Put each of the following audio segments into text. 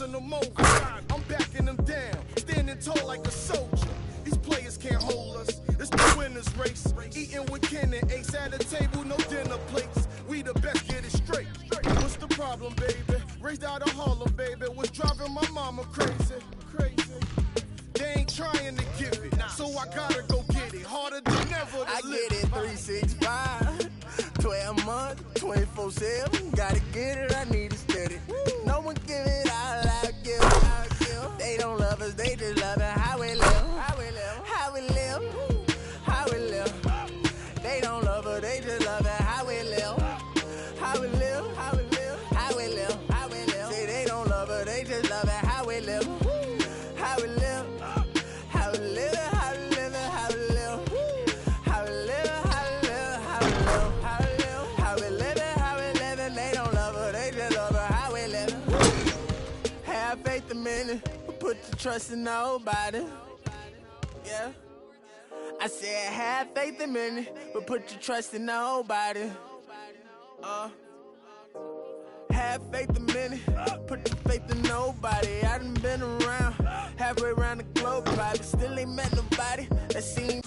crossing them over. I'm backing them down, standing tall like a soldier. These players can't hold us. It's the winner's race. Eating with Ken and Ace at a table, no dinner plates. We the best, get it straight. What's the problem, baby? Raised out of Harlem, baby. What's driving my mama crazy? They ain't trying to give it, so I gotta go get it. Harder than ever to I live. get it 365, 12 months, 24/7. Gotta get it, I need it steady. No one give it all I give. They don't love us, they just love it. How we live, how we live, how we live, how we live. They don't love us, they just love it. How we live, how we live, how we live, how we live, how we live. Say they don't love us, they just love it. How we live, how we live. How we live, how we live, how we live, how we live, how we live, how we live, how we live, how we live. They don't love her, they just love her. How we live. Have faith a minute, put your trust in nobody. Yeah. I said have faith a minute, but put your trust in nobody. Have faith a minute, put your faith in nobody. I done been around, halfway around the globe, probably still ain't met nobody that seems.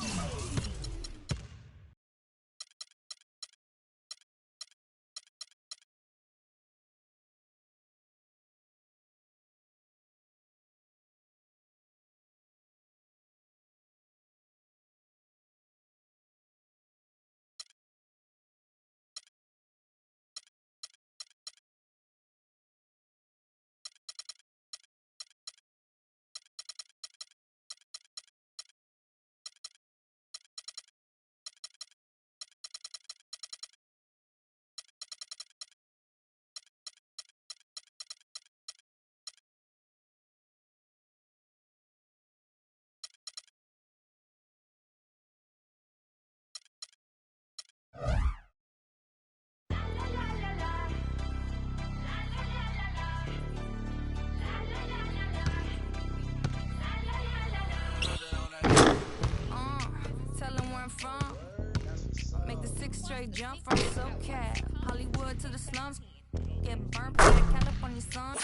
Tell them where I'm from. Make the 6 straight jump from SoCal, Hollywood to the slums. Get burnt by the California sun.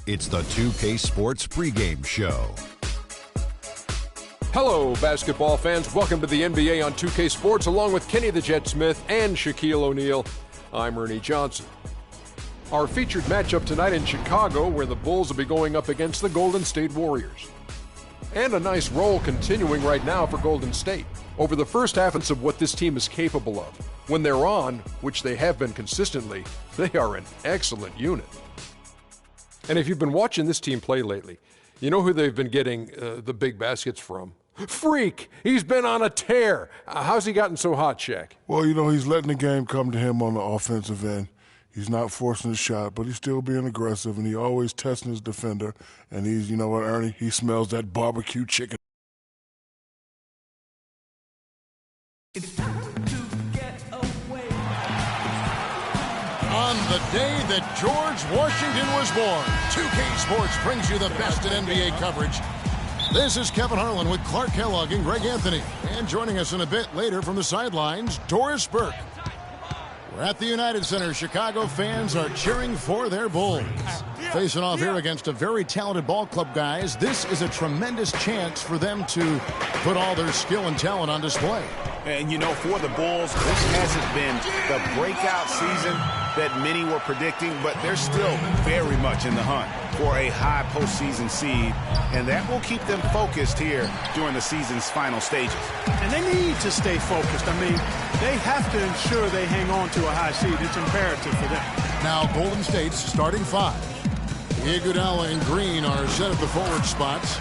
It's the 2K Sports pregame show. Hello, basketball fans. Welcome to the NBA on 2K Sports, along with Kenny the Jet Smith and Shaquille O'Neal. I'm Ernie Johnson. Our featured matchup tonight in Chicago, where the Bulls will be going up against the Golden State Warriors. And a nice roll continuing right now for Golden State. Over the first half of what this team is capable of. When they're on, which they have been consistently, they are an excellent unit. And if you've been watching this team play lately, you know who they've been getting the big baskets from? Freak! He's been on a tear. How's he gotten so hot, Shaq? Well, you know, he's letting the game come to him on the offensive end. He's not forcing the shot, but he's still being aggressive, and he's always testing his defender. And he's, you know what, Ernie? He smells that barbecue chicken. It's time to get away. On the day that George Washington was born, 2K Sports brings you the best in NBA coverage. This is Kevin Harlan with Clark Kellogg and Greg Anthony. And joining us in a bit later from the sidelines, Doris Burke. We're at the United Center. Chicago fans are cheering for their Bulls. Facing off here against a very talented ball club, guys. This is a tremendous chance for them to put all their skill and talent on display. And, you know, for the Bulls, this hasn't been the breakout season that many were predicting, but they're still very much in the hunt for a high postseason seed, and that will keep them focused here during the season's final stages. And they need to stay focused. I mean, they have to ensure they hang on to a high seed. It's imperative for them. Now, Golden State's starting five. Iguodala and Green are set at the forward spots.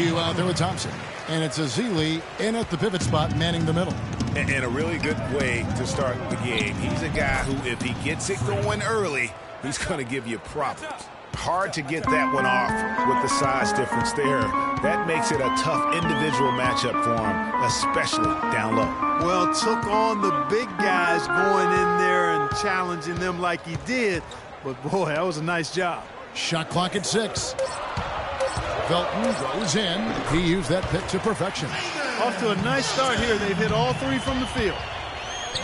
Q out there with Thompson. And it's Azili in at the pivot spot, manning the middle. And a really good way to start the game. He's a guy who, if he gets it going early, he's going to give you problems. Hard to get that one off with the size difference there. That makes it a tough individual matchup for him, especially down low. Well, took on the big guys going in there and challenging them like he did. But, boy, that was a nice job. Shot clock at 6. Felton goes in. He used that pick to perfection. Off to a nice start here. They've hit all 3 from the field.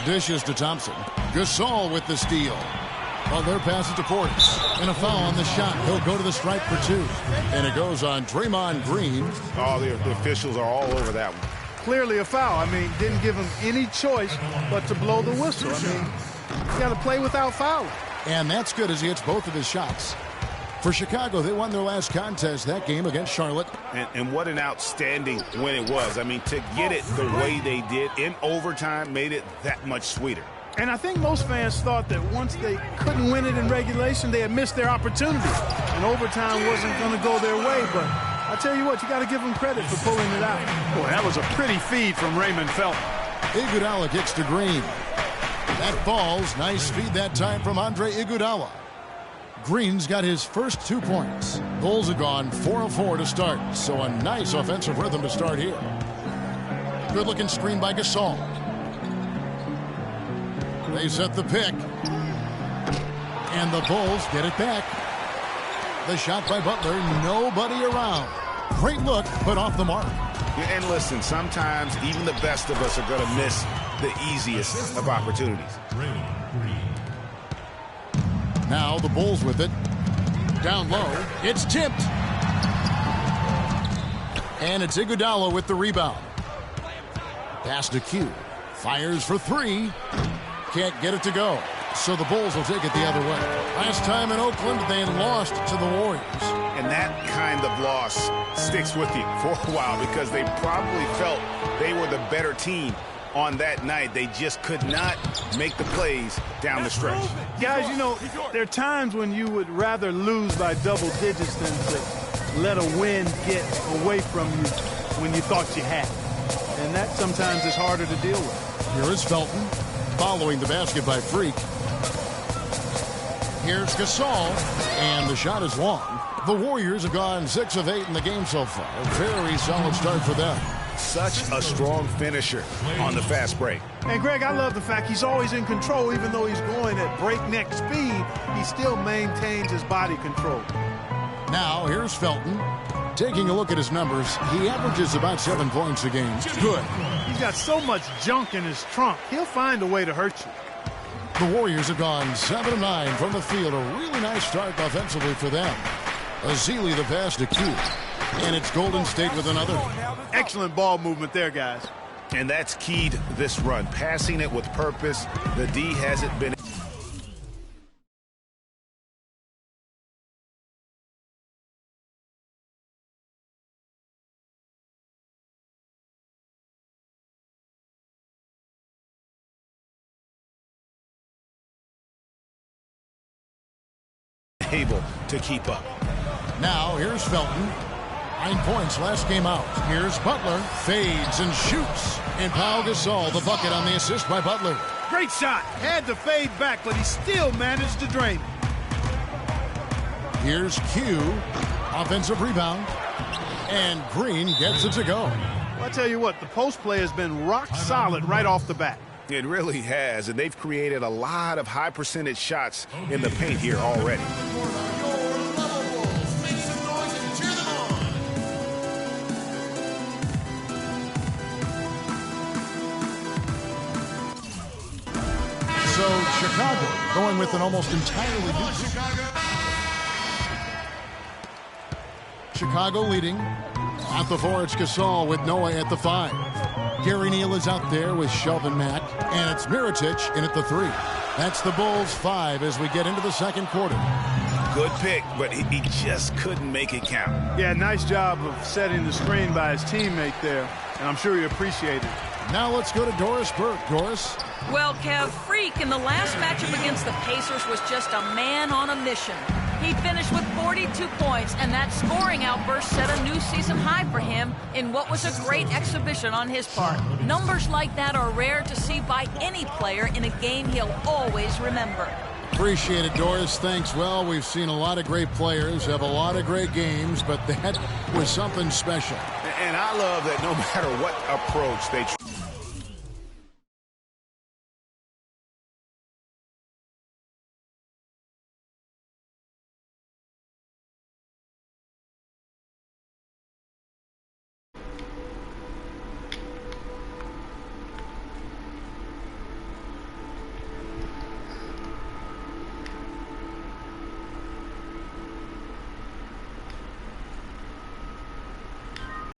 Dishes to Thompson. Gasol with the steal. Butler passes to Portis. And a foul on the shot. He'll go to the stripe for 2. And it goes on Draymond Green. Oh, the officials are all over that one. Clearly a foul. I mean, didn't give him any choice but to blow the whistle. I mean, you got to play without fouling. And that's good as he hits both of his shots. For Chicago, they won their last contest that game against Charlotte. And what an outstanding win it was. I mean, to get it the way they did in overtime made it that much sweeter. And I think most fans thought that once they couldn't win it in regulation, they had missed their opportunity. And overtime wasn't going to go their way. But I tell you what, you got to give them credit for pulling it out. Boy, that was a pretty feed from Raymond Felton. Iguodala kicks to Green. That falls. Nice feed that time from Andre Iguodala. Green's got his first 2 points. Bulls have gone 4 of 4 to start, so a nice offensive rhythm to start here. Good-looking screen by Gasol. They set the pick. And the Bulls get it back. The shot by Butler, nobody around. Great look, but off the mark. And listen, sometimes even the best of us are going to miss the easiest of opportunities. Now the Bulls with it. Down low. It's tipped. And it's Iguodala with the rebound. Pass to Q. Fires for 3. Can't get it to go. So the Bulls will take it the other way. Last time in Oakland, they lost to the Warriors. And that kind of loss sticks with you for a while because they probably felt they were the better team on that night. They just could not make the plays down the stretch. Guys, you know, there are times when you would rather lose by double digits than to let a win get away from you when you thought you had. And that sometimes is harder to deal with. Here is Felton following the basket by Freak. Here's Gasol, and the shot is long. The Warriors have gone 6 of 8 in the game so far. A very solid start for them. Such a strong finisher on the fast break. And, Greg, I love the fact he's always in control. Even though he's going at breakneck speed, he still maintains his body control. Now, here's Felton. Taking a look at his numbers, he averages about 7 points a game. Good. He's got so much junk in his trunk, he'll find a way to hurt you. The Warriors have gone 7 of 9 from the field. A really nice start offensively for them. Azili the pass to Q. And it's Golden State with another. Excellent ball movement there, guys. And that's keyed this run. Passing it with purpose. The D hasn't been able to keep up. Now, here's Felton. 9 points last game out. Here's Butler. Fades and shoots. And Pau Gasol, the bucket on the assist by Butler. Great shot. Had to fade back, but he still managed to drain it. Here's Q. Offensive rebound. And Green gets it to go. Well, I tell you what, the post play has been rock solid right off the bat. It really has, and they've created a lot of high percentage shots in the paint here already. So Chicago going with an almost entirely new team. Chicago leading. At the 4, it's Gasol with Noah at the 5. Gary Neal is out there with Shelvin Mack. And it's Mirotic in at the 3. That's the Bulls 5 as we get into the second quarter. Good pick, but he just couldn't make it count. Yeah, nice job of setting the screen by his teammate there. And I'm sure he appreciated it. Now let's go to Doris Burke. Doris? Well, Kev, Freak in the last matchup against the Pacers was just a man on a mission. He finished with 40 42 points, and that scoring outburst set a new season high for him in what was a great exhibition on his part. Numbers like that are rare to see by any player in a game he'll always remember. Appreciate it, Doris. Thanks. Well, we've seen a lot of great players have a lot of great games, but that was something special. And I love that no matter what approach they